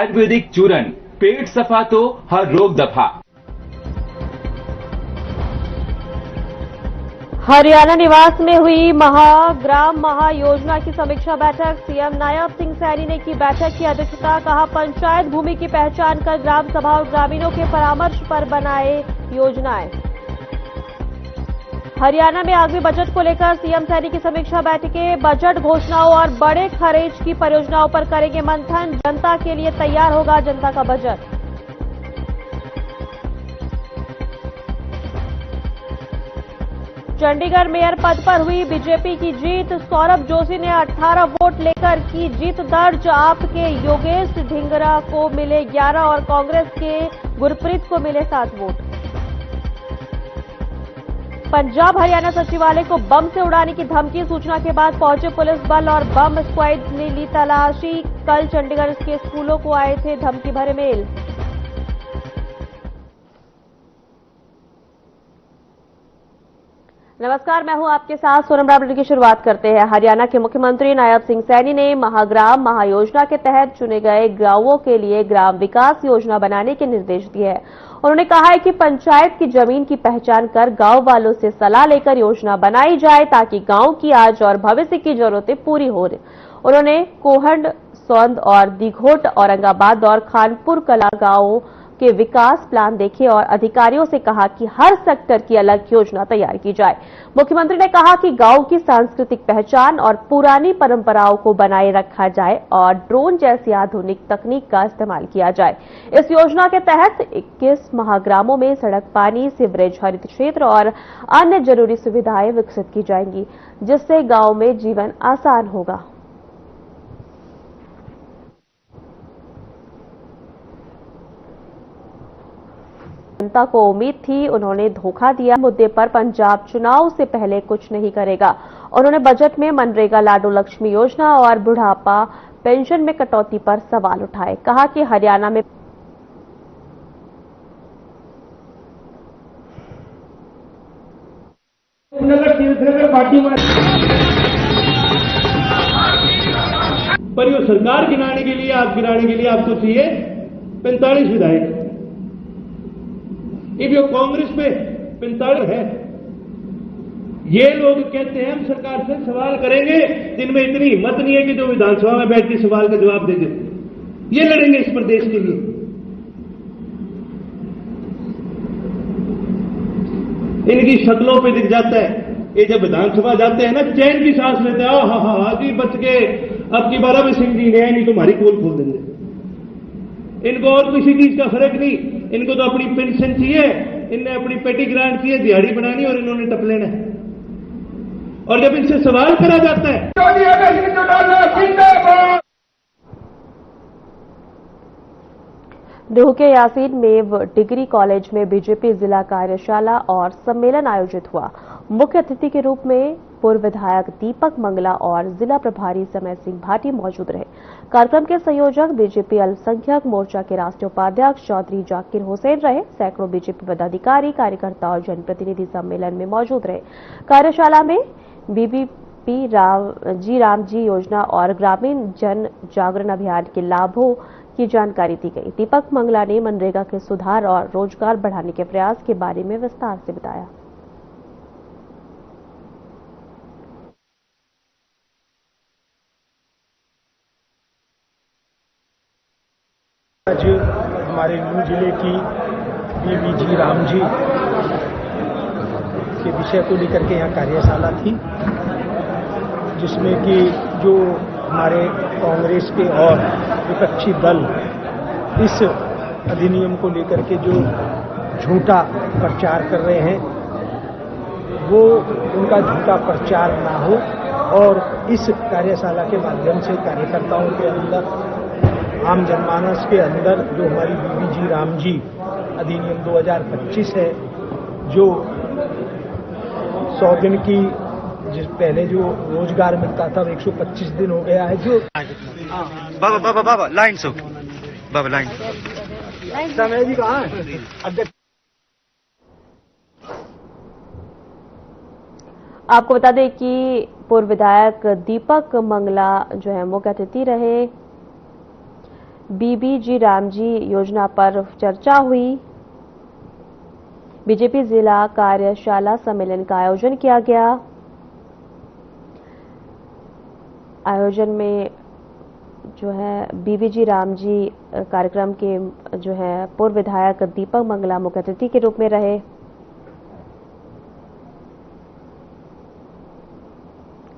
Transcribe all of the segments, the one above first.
आयुर्वेदिक चूरन, पेट सफा तो हर रोग दफा। हरियाणा निवास में हुई ग्राम महायोजना की समीक्षा बैठक। सीएम नायब सिंह सैनी ने की बैठक की अध्यक्षता। कहा, पंचायत भूमि की पहचान कर ग्राम सभा और ग्रामीणों के परामर्श पर बनाए योजनाएं। हरियाणा में आगामी बजट को लेकर सीएम सैनी की समीक्षा बैठकें। बजट घोषणाओं और बड़े खर्च की परियोजनाओं पर करेंगे मंथन। जनता के लिए तैयार होगा जनता का बजट। चंडीगढ़ मेयर पद पर हुई बीजेपी की जीत। सौरभ जोशी ने 18 वोट लेकर की जीत दर्ज। आप के योगेश ढिंगरा को मिले 11 और कांग्रेस के गुरप्रीत को मिले 7 वोट। पंजाब हरियाणा सचिवालय को बम से उड़ाने की धमकी। सूचना के बाद पहुंचे पुलिस बल और बम स्क्वाड ने ली तलाशी। कल चंडीगढ़ के स्कूलों को आए थे धमकी भरे मेल। नमस्कार, मैं हूं आपके साथ सोनम बुलेटिन की शुरुआत करते हैं। हरियाणा के मुख्यमंत्री नायब सिंह सैनी ने महाग्राम महायोजना के तहत चुने गए गांवों के लिए ग्राम विकास योजना बनाने के निर्देश दिए हैं। उन्होंने कहा है कि पंचायत की जमीन की पहचान कर गांव वालों से सलाह लेकर योजना बनाई जाए ताकि गांव की आज और भविष्य की जरूरतें पूरी हो। उन्होंने कोहंड, सौंद और दिघोट, औरंगाबाद और खानपुर कला गांवों के विकास प्लान देखे और अधिकारियों से कहा कि हर सेक्टर की अलग योजना तैयार की जाए। मुख्यमंत्री ने कहा कि गांव की सांस्कृतिक पहचान और पुरानी परंपराओं को बनाए रखा जाए और ड्रोन जैसी आधुनिक तकनीक का इस्तेमाल किया जाए। इस योजना के तहत 21 महाग्रामों में सड़क, पानी, सीवरेज, हरित क्षेत्र और अन्य जरूरी सुविधाएं विकसित की जाएंगी, जिससे गांव में जीवन आसान होगा। जनता को उम्मीद थी, उन्होंने धोखा दिया। मुद्दे पर पंजाब चुनाव से पहले कुछ नहीं करेगा। उन्होंने बजट में मनरेगा, लाडो लक्ष्मी योजना और बुढ़ापा पेंशन में कटौती पर सवाल उठाए। कहा कि हरियाणा में पर ये सरकार गिनाने के लिए आपको चाहिए 45 विधायक। ये जो कांग्रेस में 45 है, ये लोग कहते हैं हम सरकार से सवाल करेंगे, जिनमें इतनी हिम्मत नहीं है कि जो विधानसभा में बैठ के सवाल का जवाब दे दे। ये लड़ेंगे इस प्रदेश के लिए। इनकी शक्लों पे दिख जाता है, ये जब विधानसभा जाते हैं ना, चैन की सांस लेते हैं। हाँ जी बच के, अब की बार सिंह जी ने नहीं तुम्हारी पोल खोल देंगे। इनको और किसी चीज का फर्क नहीं, इनको तो अपनी पेंशन चाहिए, इनने अपनी पेटी ग्रांट चाहिए, दिहाड़ी बनानी और इन्होंने टप लेना है। और जब इनसे सवाल करा जाता है, देहू के यासीन मेव डिग्री कॉलेज में बीजेपी जिला कार्यशाला और सम्मेलन आयोजित हुआ। मुख्य अतिथि के रूप में पूर्व विधायक दीपक मंगला और जिला प्रभारी समय सिंह भाटी मौजूद रहे। कार्यक्रम के संयोजक बीजेपी अल्पसंख्यक मोर्चा के राष्ट्रीय उपाध्यक्ष चौधरी जाकिर हुसैन रहे। सैकड़ों बीजेपी पदाधिकारी, कार्यकर्ता और जनप्रतिनिधि सम्मेलन में मौजूद रहे। कार्यशाला में बीबीपी रामजी योजना और ग्रामीण जन जागरण अभियान के लाभों की जानकारी दी गई। दीपक मंगला ने मनरेगा के सुधार और रोजगार बढ़ाने के प्रयास के बारे में विस्तार से बताया। आज हमारे नूंह जिले की बीबीजी रामजी के विषय को लेकर के यहाँ कार्यशाला थी, जिसमें कि जो हमारे कांग्रेस के और विपक्षी दल इस अधिनियम को लेकर के जो झूठा प्रचार कर रहे हैं, वो उनका झूठा प्रचार ना हो और इस कार्यशाला के माध्यम से कार्यकर्ताओं के अंदर, आम जनमानस के अंदर जो हमारी बीबीजी रामजी अधिनियम 2025 है, जो 100 दिन की जिस पहले जो रोजगार मिलता था 125 दिन हो गया है। जो बाबा लाइन से बाबा लाइन समय जी कहाँ है? आपको बता दें कि पूर्व विधायक दीपक मंगला जो है मुख्य अतिथि रहे। बीबीजी रामजी योजना पर चर्चा हुई। बीजेपी जिला कार्यशाला सम्मेलन का आयोजन किया गया। आयोजन में जो है बीबीजी रामजी कार्यक्रम के जो है पूर्व विधायक दीपक मंगला मुख्य अतिथि के रूप में रहे।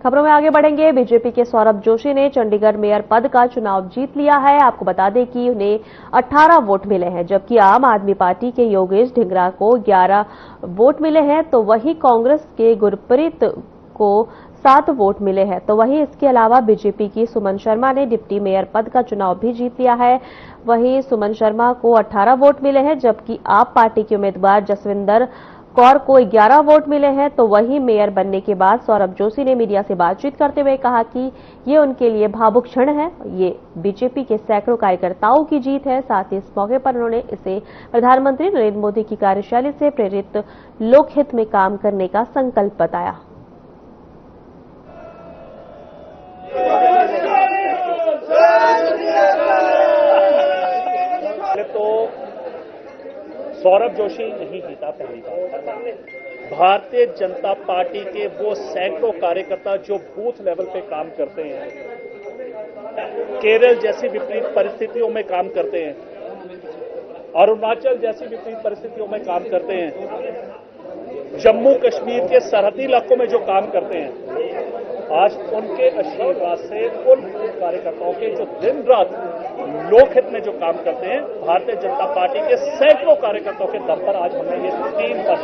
खबरों में आगे बढ़ेंगे। बीजेपी के सौरभ जोशी ने चंडीगढ़ मेयर पद का चुनाव जीत लिया है। आपको बता दें कि उन्हें 18 वोट मिले हैं, जबकि आम आदमी पार्टी के योगेश ढिंगरा को 11 वोट मिले हैं, तो वहीं कांग्रेस के गुरप्रीत को 7 वोट मिले हैं। तो वहीं इसके अलावा बीजेपी की सुमन शर्मा ने डिप्टी मेयर पद का चुनाव भी जीत लिया है। वहीं सुमन शर्मा को 18 वोट मिले हैं, जबकि आप पार्टी के उम्मीदवार जसविंदर कौर को 11 वोट मिले हैं। तो वहीं मेयर बनने के बाद सौरभ जोशी ने मीडिया से बातचीत करते हुए कहा कि ये उनके लिए भावुक क्षण है, ये बीजेपी के सैकड़ों कार्यकर्ताओं की जीत है। साथ ही इस मौके पर उन्होंने इसे प्रधानमंत्री नरेंद्र मोदी की कार्यशैली से प्रेरित लोकहित में काम करने का संकल्प बताया। तो सौरभ जोशी नहीं जीता पहली बार। भारतीय जनता पार्टी के वो सैकड़ों कार्यकर्ता जो बूथ लेवल पे काम करते हैं, केरल जैसी विपरीत परिस्थितियों में काम करते हैं, अरुणाचल जैसी विपरीत परिस्थितियों में काम करते हैं, जम्मू कश्मीर के सरहदी इलाकों में जो काम करते हैं, आज उनके आशीर्वाद से उन कार्यकर्ताओं के जो दिन रात लोकहित में जो काम करते हैं, भारतीय जनता पार्टी के सैकड़ों कार्यकर्ताओं के दम पर आज हमने ये 3 पर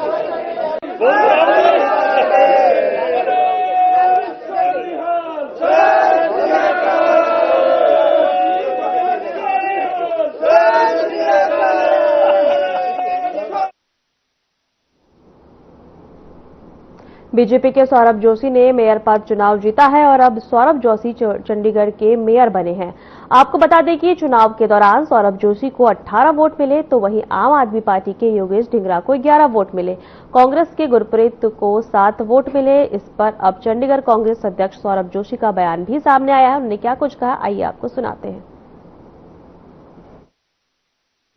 बीजेपी के सौरभ जोशी ने मेयर पद चुनाव जीता है और अब सौरभ जोशी चंडीगढ़ के मेयर बने हैं। आपको बता दें कि चुनाव के दौरान सौरभ जोशी को 18 वोट मिले, तो वहीं आम आदमी पार्टी के योगेश ढिंगरा को 11 वोट मिले। कांग्रेस के गुरप्रीत को 7 वोट मिले। इस पर अब चंडीगढ़ कांग्रेस अध्यक्ष सौरभ जोशी का बयान भी सामने आया है। उन्होंने क्या कुछ कहा, आइए आपको सुनाते हैं।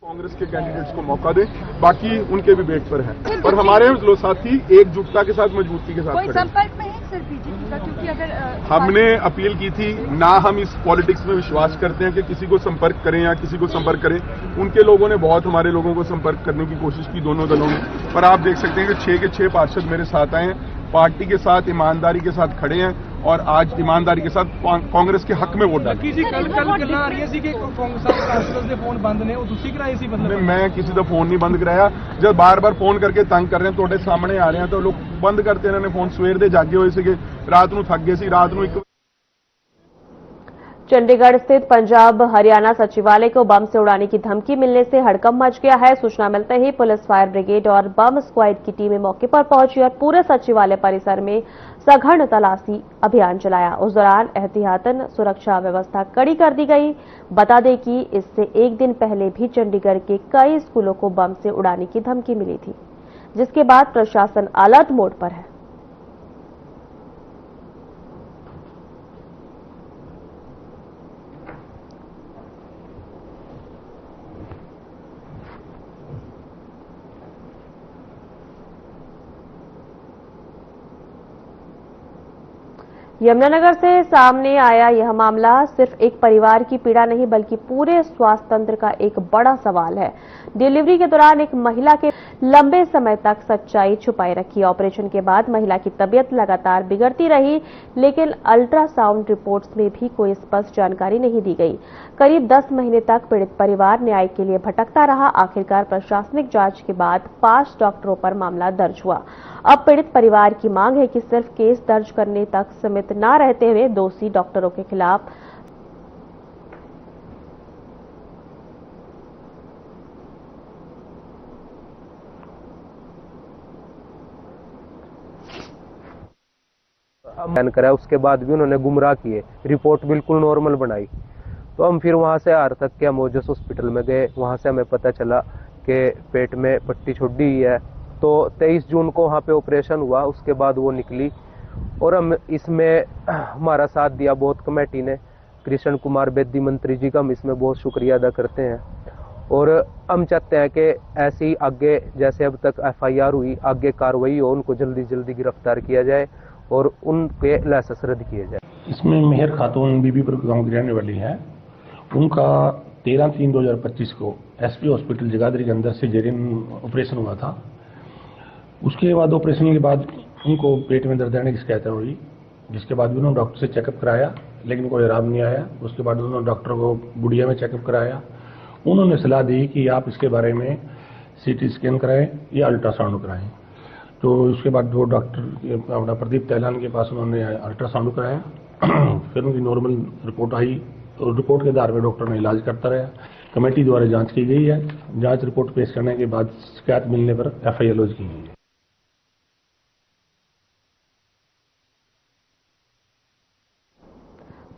कांग्रेस के कैंडिडेट्स को मौका दें, बाकी उनके भी वेट पर है और हमारे लोग साथी एकजुटता के साथ, मजबूती के साथ खड़े। संपर्क में है सर बीजेपी का, क्योंकि अगर हमने अपील की थी ना, हम इस पॉलिटिक्स में विश्वास करते हैं कि किसी को संपर्क करें या किसी को संपर्क करें। उनके लोगों ने बहुत हमारे लोगों को संपर्क करने की कोशिश की, दोनों दलों ने, पर आप देख सकते हैं कि 6 के 6 पार्षद मेरे साथ आए हैं, पार्टी के साथ ईमानदारी के साथ खड़े हैं और आज ईमानदारी के साथ कांग्रेस के हक में वोट डालें। मैं किसी का फोन नहीं बंद कराया। जब बार बार फोन करके तंग कर रहे हैं, थोड़े सामने आ रहे हैं तो लोग बंद करते हैं। फोन सवेर दे जागे हुए थे, रात को थक गए सी, रात को चंडीगढ़ स्थित पंजाब हरियाणा सचिवालय को बम से उड़ाने की धमकी मिलने से हड़कंप मच गया है। सूचना मिलते ही पुलिस, फायर ब्रिगेड और बम स्क्वाड की टीमें मौके पर पहुंची और पूरे सचिवालय परिसर में सघन तलाशी अभियान चलाया। उस दौरान एहतियातन सुरक्षा व्यवस्था कड़ी कर दी गई। बता दें कि इससे एक दिन पहले भी चंडीगढ़ के कई स्कूलों को बम से उड़ाने की धमकी मिली थी, जिसके बाद प्रशासन अलर्ट मोड पर है। यमुनानगर से सामने आया यह मामला सिर्फ एक परिवार की पीड़ा नहीं, बल्कि पूरे स्वास्थ्य तंत्र का एक बड़ा सवाल है। डिलीवरी के दौरान एक महिला के लंबे समय तक सच्चाई छुपाई रखी। ऑपरेशन के बाद महिला की तबीयत लगातार बिगड़ती रही, लेकिन अल्ट्रासाउंड रिपोर्ट्स में भी कोई स्पष्ट जानकारी नहीं दी गई। करीब 10 महीने तक पीड़ित परिवार न्याय के लिए भटकता रहा। आखिरकार प्रशासनिक जांच के बाद 5 डॉक्टरों पर मामला दर्ज हुआ। अब पीड़ित परिवार की मांग है कि सिर्फ केस दर्ज करने तक सीमित न रहते हुए दोषी डॉक्टरों के खिलाफ बैन करा। उसके बाद भी उन्होंने गुमराह किए, रिपोर्ट बिल्कुल नॉर्मल बनाई। तो हम फिर वहां से आर तक के अमोजस हॉस्पिटल में गए। वहां से हमें पता चला कि पेट में पट्टी छोड़ी हुई है। तो 23 जून को वहां पे ऑपरेशन हुआ। उसके बाद वो निकली और हम इसमें हमारा साथ दिया बहुत कमेटी ने। कृष्ण कुमार बेदी मंत्री जी का हम इसमें बहुत शुक्रिया अदा करते हैं। और हम चाहते हैं कि ऐसी आगे जैसे अब तक FIR हुई, आगे कार्रवाई हो, उनको जल्दी जल्दी गिरफ्तार किया जाए और उनके लाइसेंस रद्द किए जाए। इसमें मेहर खातून बीबीपुर गांव की रहने वाली हैं। उनका 13/3/2025 को SP हॉस्पिटल जगाधरी के अंदर सिजेरियन ऑपरेशन हुआ था। उसके बाद ऑपरेशन के बाद उनको पेट में दर्द रहने की शिकायत हुई, जिसके बाद भी उन्होंने डॉक्टर से चेकअप कराया, लेकिन कोई आराम नहीं आया। उसके बाद उन्होंने डॉक्टर को बुढ़िया में चेकअप कराया। उन्होंने सलाह दी कि आप इसके बारे में CT स्कैन कराएं या अल्ट्रासाउंड कराएं। तो उसके बाद वो डॉक्टर अपना प्रदीप तैलान के पास उन्होंने अल्ट्रासाउंड कराया। फिर उनकी नॉर्मल रिपोर्ट आई, तो रिपोर्ट के आधार पर डॉक्टर ने इलाज करता रहा। कमेटी द्वारा जांच की गई है। जांच रिपोर्ट पेश करने के बाद शिकायत मिलने पर FIR लॉन्च की गई है।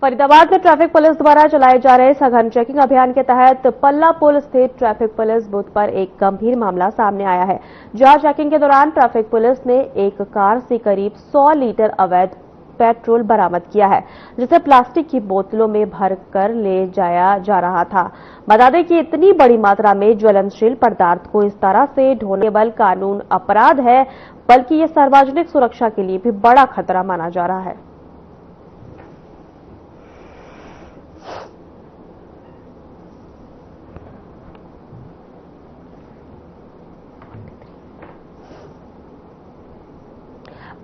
फरीदाबाद में ट्रैफिक पुलिस द्वारा चलाए जा रहे सघन चेकिंग अभियान के तहत पल्ला पुल स्थित ट्रैफिक पुलिस बूथ पर एक गंभीर मामला सामने आया है, जहां चेकिंग के दौरान ट्रैफिक पुलिस ने एक कार से करीब 100 लीटर अवैध पेट्रोल बरामद किया है, जिसे प्लास्टिक की बोतलों में भरकर ले जाया जा रहा था। बता दें कि इतनी बड़ी मात्रा में ज्वलनशील पदार्थ को इस तरह से ढोना केवल कानून अपराध है, बल्कि ये सार्वजनिक सुरक्षा के लिए भी बड़ा खतरा माना जा रहा है।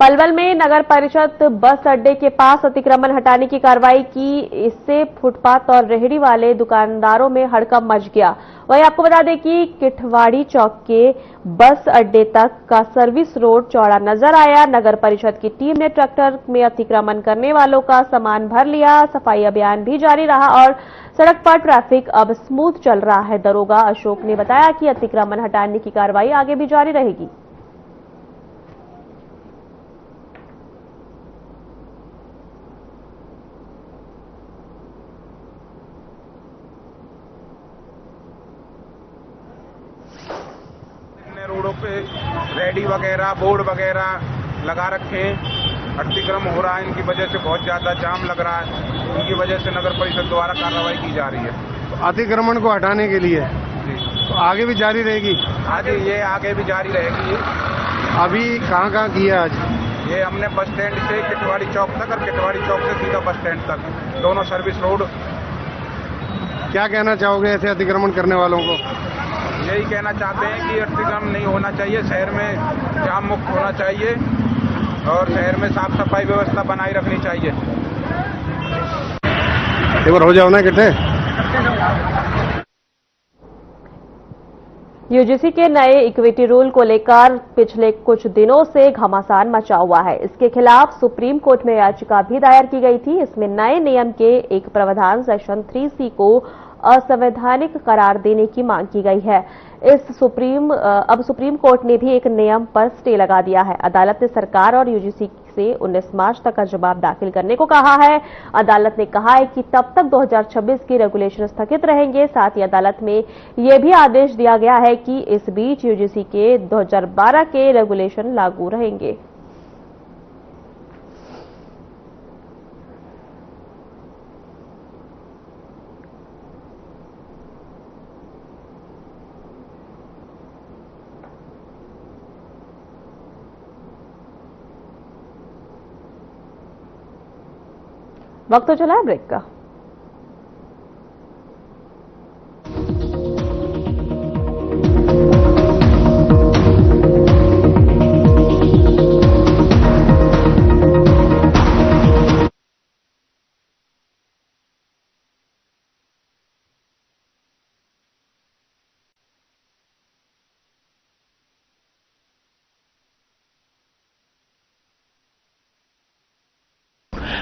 पलवल में नगर परिषद बस अड्डे के पास अतिक्रमण हटाने की कार्रवाई की। इससे फुटपाथ और रेहड़ी वाले दुकानदारों में हड़कंप मच गया। वहीं आपको बता दें कि किठवाड़ी चौक के बस अड्डे तक का सर्विस रोड चौड़ा नजर आया। नगर परिषद की टीम ने ट्रैक्टर में अतिक्रमण करने वालों का सामान भर लिया। सफाई अभियान भी जारी रहा और सड़क पर ट्रैफिक अब स्मूथ चल रहा है। दरोगा अशोक ने बताया कि अतिक्रमण हटाने की कार्रवाई आगे भी जारी रहेगी। रोडों पे रेडी वगैरह बोर्ड वगैरह लगा रखे हैं। अतिक्रमण हो रहा है, इनकी वजह से बहुत ज्यादा जाम लग रहा है। इनकी वजह से नगर परिषद द्वारा कार्रवाई की जा रही है। तो अतिक्रमण को हटाने के लिए तो आगे भी जारी रहेगी? आज ये आगे भी जारी रहेगी। अभी कहाँ कहाँ किया आज? ये हमने बस स्टैंड से किठवाड़ी चौक तक और किठवाड़ी चौक से सीधा बस स्टैंड तक, दोनों सर्विस रोड। क्या कहना चाहोगे ऐसे अतिक्रमण करने वालों को? यही कहना चाहते हैं कि अतिक्रमण नहीं होना चाहिए, शहर में जाम मुक्त होना चाहिए और शहर में साफ सफाई व्यवस्था बनाए रखनी चाहिए। एक बार हो जाओ ना इकट्ठे। यूजीसी के नए इक्विटी रूल को लेकर पिछले कुछ दिनों से घमासान मचा हुआ है। इसके खिलाफ सुप्रीम कोर्ट में याचिका भी दायर की गई थी। इसमें नए नियम के एक प्रावधान सेक्शन 3C को असंवैधानिक करार देने की मांग की गई है। अब सुप्रीम कोर्ट ने भी एक नियम पर स्टे लगा दिया है। अदालत ने सरकार और यूजीसी से 19 मार्च तक का जवाब दाखिल करने को कहा है। अदालत ने कहा है कि तब तक 2026 के रेगुलेशन स्थगित रहेंगे। साथ ही अदालत में यह भी आदेश दिया गया है कि इस बीच यूजीसी के 2012 के रेगुलेशन लागू रहेंगे। वक्त तो चला है ब्रेक का।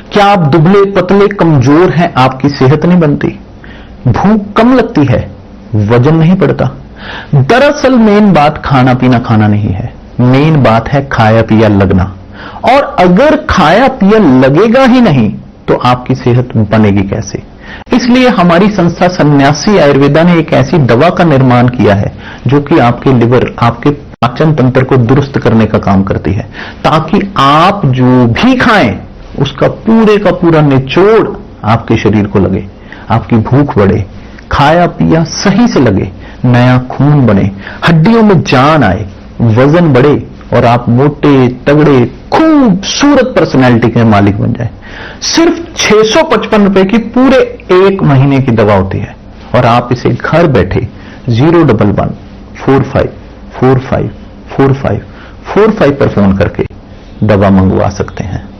क्या आप दुबले पतले कमजोर हैं? आपकी सेहत नहीं बनती, भूख कम लगती है, वजन नहीं बढ़ता? दरअसल मेन बात खाना पीना खाना नहीं है, मेन बात है खाया पिया लगना। और अगर खाया पिया लगेगा ही नहीं तो आपकी सेहत बनेगी कैसे? इसलिए हमारी संस्था सन्यासी आयुर्वेदा ने एक ऐसी दवा का निर्माण किया है जो कि आपके लिवर, आपके पाचन तंत्र को दुरुस्त करने का काम करती है, ताकि आप जो भी खाएं उसका पूरे का पूरा निचोड़ आपके शरीर को लगे, आपकी भूख बढ़े, खाया पिया सही से लगे, नया खून बने, हड्डियों में जान आए, वजन बढ़े और आप मोटे तगड़े खूबसूरत पर्सनैलिटी के मालिक बन जाए। सिर्फ 655 रुपए की पूरे 1 महीने की दवा होती है और आप इसे घर बैठे 01145454545 पर फोन करके दवा मंगवा सकते हैं।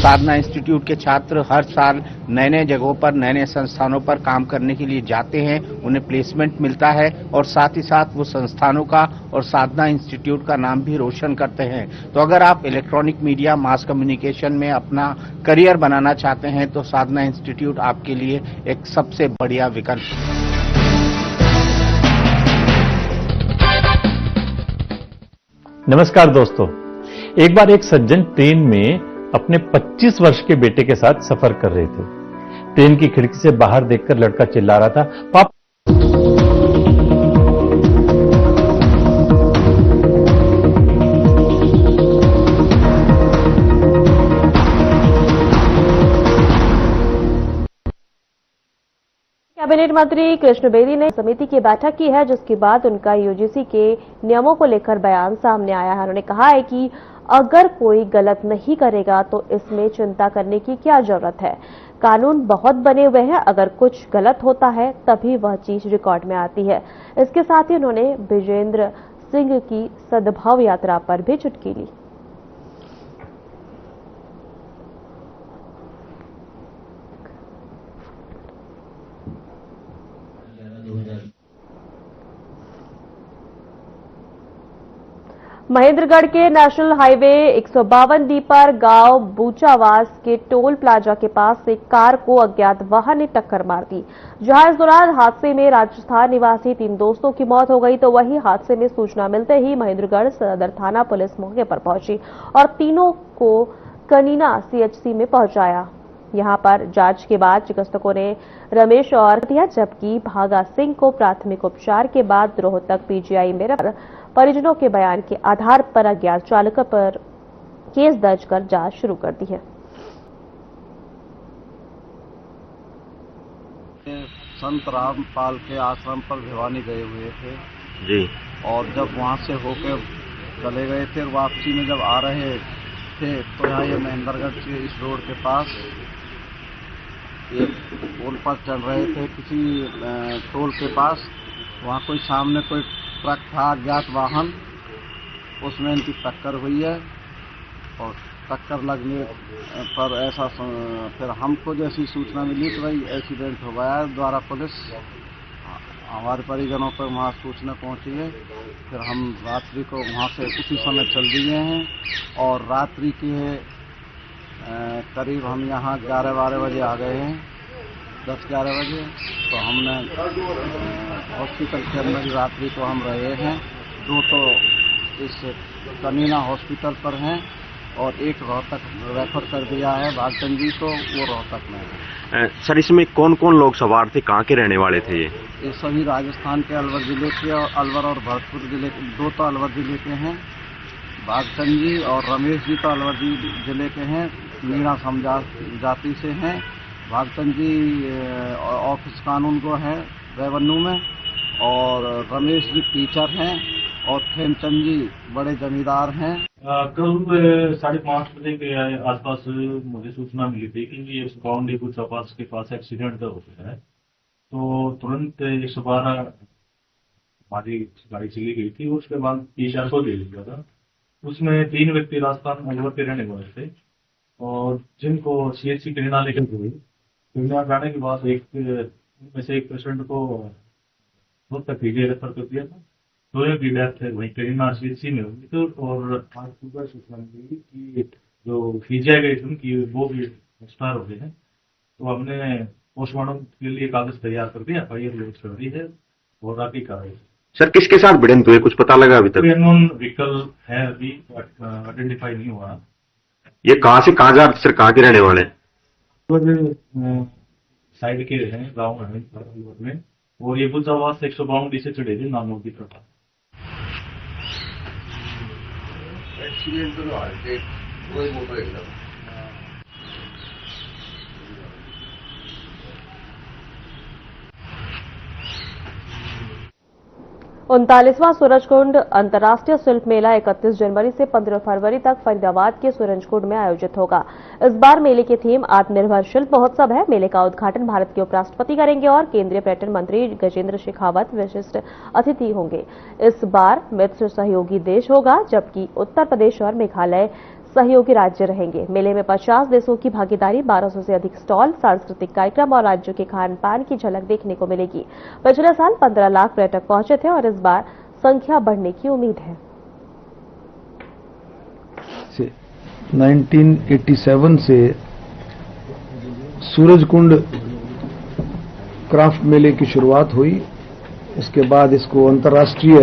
साधना इंस्टीट्यूट के छात्र हर साल नए नए जगहों पर, नए नए संस्थानों पर काम करने के लिए जाते हैं, उन्हें प्लेसमेंट मिलता है और साथ ही साथ वो संस्थानों का और साधना इंस्टीट्यूट का नाम भी रोशन करते हैं। तो अगर आप इलेक्ट्रॉनिक मीडिया, मास कम्युनिकेशन में अपना करियर बनाना चाहते हैं तो साधना इंस्टीट्यूट आपके लिए एक सबसे बढ़िया विकल्प है। नमस्कार दोस्तों, एक बार एक सज्जन ट्रेन में अपने 25 वर्ष के बेटे के साथ सफर कर रहे थे। ट्रेन की खिड़की से बाहर देखकर लड़का चिल्ला रहा था, पापा। कैबिनेट मंत्री कृष्ण बेदी ने समिति की बैठक की है, जिसके बाद उनका यूजीसी के नियमों को लेकर बयान सामने आया है। उन्होंने कहा है कि अगर कोई गलत नहीं करेगा तो इसमें चिंता करने की क्या जरूरत है। कानून बहुत बने हुए हैं, अगर कुछ गलत होता है तभी वह चीज रिकॉर्ड में आती है। इसके साथ ही उन्होंने विजेंद्र सिंह की सद्भाव यात्रा पर भी चुटकी ली। महेंद्रगढ़ के नेशनल हाईवे 152D पर गांव बूचावास के टोल प्लाजा के पास एक कार को अज्ञात वाहन ने टक्कर मार दी, जहां इस दौरान हादसे में राजस्थान निवासी 3 दोस्तों की मौत हो गई। तो वहीं हादसे में सूचना मिलते ही महेंद्रगढ़ सदर थाना पुलिस मौके पर पहुंची और तीनों को कनीना सीएचसी में पहुंचाया। यहां पर जांच के बाद चिकित्सकों ने रमेश और दिया, जबकि भागा सिंह को प्राथमिक उपचार के बाद रोहतक पीजीआई में परिजनों के बयान के आधार पर अज्ञात चालक पर केस दर्ज कर जांच शुरू कर दी है। संत रामपाल के आश्रम पर भिवानी गए हुए थे जी, और जब वहां से होकर चले गए थे, वापसी में जब आ रहे थे तो यहाँ ये महेंद्रगढ़ के इस रोड के पास एक टोल पर चल रहे थे, किसी टोल के पास। वहाँ कोई सामने कोई ट्रक था, अज्ञात वाहन, उसमें इनकी टक्कर हुई है और टक्कर लगने पर ऐसा फिर हमको जैसी सूचना मिली तो भाई एक्सीडेंट हो गया है। द्वारा पुलिस हमारे परिजनों पर वहाँ सूचना पहुँची है। फिर हम रात्रि को वहाँ से उसी समय चल दिए हैं और रात्रि के करीब हम यहाँ 11-12 बजे आ गए हैं, 10-11 बजे। तो हमने हॉस्पिटल के अंदर रात्रि को हम रहे हैं। 2 तो इस कनीना हॉस्पिटल पर हैं और एक रोहतक रेफर कर दिया है भागचंद जी को, वो रोहतक में है। सर, इसमें कौन कौन लोग सवार थे, कहाँ के रहने वाले थे ये सभी राजस्थान के अलवर जिले के, और अलवर और भरतपुर जिले के, 2 तो अलवर जिले के हैं, भागचंद जी और रमेश जी तो अलवर जिले के हैं, मीणा समझा जाति से हैं। भागचंद जी ऑफिस कानून को है रेवेन्यू में, और रमेश जी टीचर हैं, और खेमचंद जी बड़े जमींदार हैं। कल 5:30 बजे के आसपास मुझे सूचना मिली थी कि ये गाँव बूचावास के पास एक्सीडेंट हो गया है। तो तुरंत 112 हमारी गाड़ी चली गई थी। उसके बाद ईशा को दे दिया था। उसमें 3 व्यक्ति राजस्थान अलवर के रहने वाले थे और जिनको सीएचसी कनीना लेकर गई। कनीना जाने के बाद उनमें से एक पेशेंट को बहुत तकलीफ रेफर कर दिया था। 2 की डेथ है वहीं कनीना सीएचसी में हुई थी। और आज सुबह सूचना मिली कि जो पीजीआई गए थे उनकी वो भी एक्सपायर हो गए हैं। तो हमने पोस्टमार्टम के लिए कागज तैयार कर दिया, FIR लॉन्च कर दी है और आगे कार्रवाई। सर, किसके साथ भिड़ंत हुए, कुछ पता लगा अभी तक? अननोन व्हीकल है, अभी आइडेंटिफाई नहीं हुआ। ये कहाँ से कहाँ जा रहे, सर कहाँ के रहने वाले? साइड के हैं, गाँव में और ये बुद्धावास 152 से चढ़े थे नामों की तरफ। एक्सीडेंट तो हाल के कोई मोटो एकदम 39वां सूरजकुंड अंतर्राष्ट्रीय शिल्प मेला 31 जनवरी से 15 फरवरी तक फरीदाबाद के सूरजकुंड में आयोजित होगा। इस बार मेले की थीम आत्मनिर्भर शिल्प महोत्सव है। मेले का उद्घाटन भारत के उपराष्ट्रपति करेंगे और केंद्रीय पर्यटन मंत्री गजेंद्र शेखावत विशिष्ट अतिथि होंगे। इस बार मित्र सहयोगी देश होगा, जबकि उत्तर प्रदेश और मेघालय सहयोगी राज्य रहेंगे। मेले में 50 देशों की भागीदारी, 1200 से अधिक स्टॉल, सांस्कृतिक कार्यक्रम और राज्यों के खान पान की झलक देखने को मिलेगी। पिछले साल 15 लाख पर्यटक पहुंचे थे और इस बार संख्या बढ़ने की उम्मीद है। 1987 से सूरजकुंड क्राफ्ट मेले की शुरुआत हुई। इसके बाद इसको अंतर्राष्ट्रीय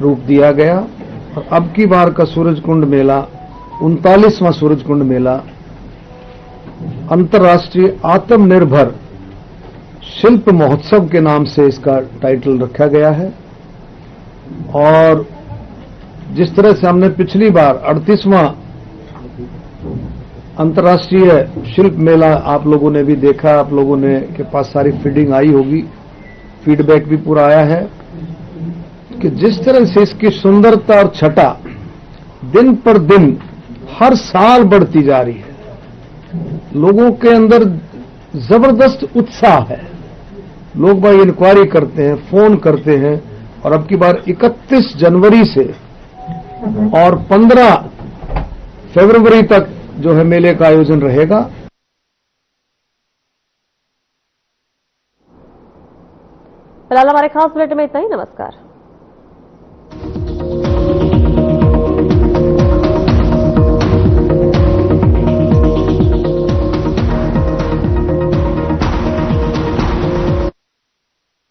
रूप दिया गया और अब की बार का सूरजकुंड मेला 39वां सूरजकुंड मेला अंतर्राष्ट्रीय आत्मनिर्भर शिल्प महोत्सव के नाम से इसका टाइटल रखा गया है। और जिस तरह से हमने पिछली बार 38वां अंतर्राष्ट्रीय शिल्प मेला आप लोगों ने भी देखा, आप लोगों ने के पास सारी फीडिंग आई होगी, फीडबैक भी पूरा आया है कि जिस तरह से इसकी सुंदरता और छटा दिन पर दिन हर साल बढ़ती जा रही है। लोगों के अंदर जबरदस्त उत्साह है। लोग भाई इंक्वायरी करते हैं, फोन करते हैं और अब की बार 31 जनवरी से और 15 फरवरी तक जो है मेले का आयोजन रहेगा। फिलहाल हमारे खास बुलेटिन में इतना ही। नमस्कार।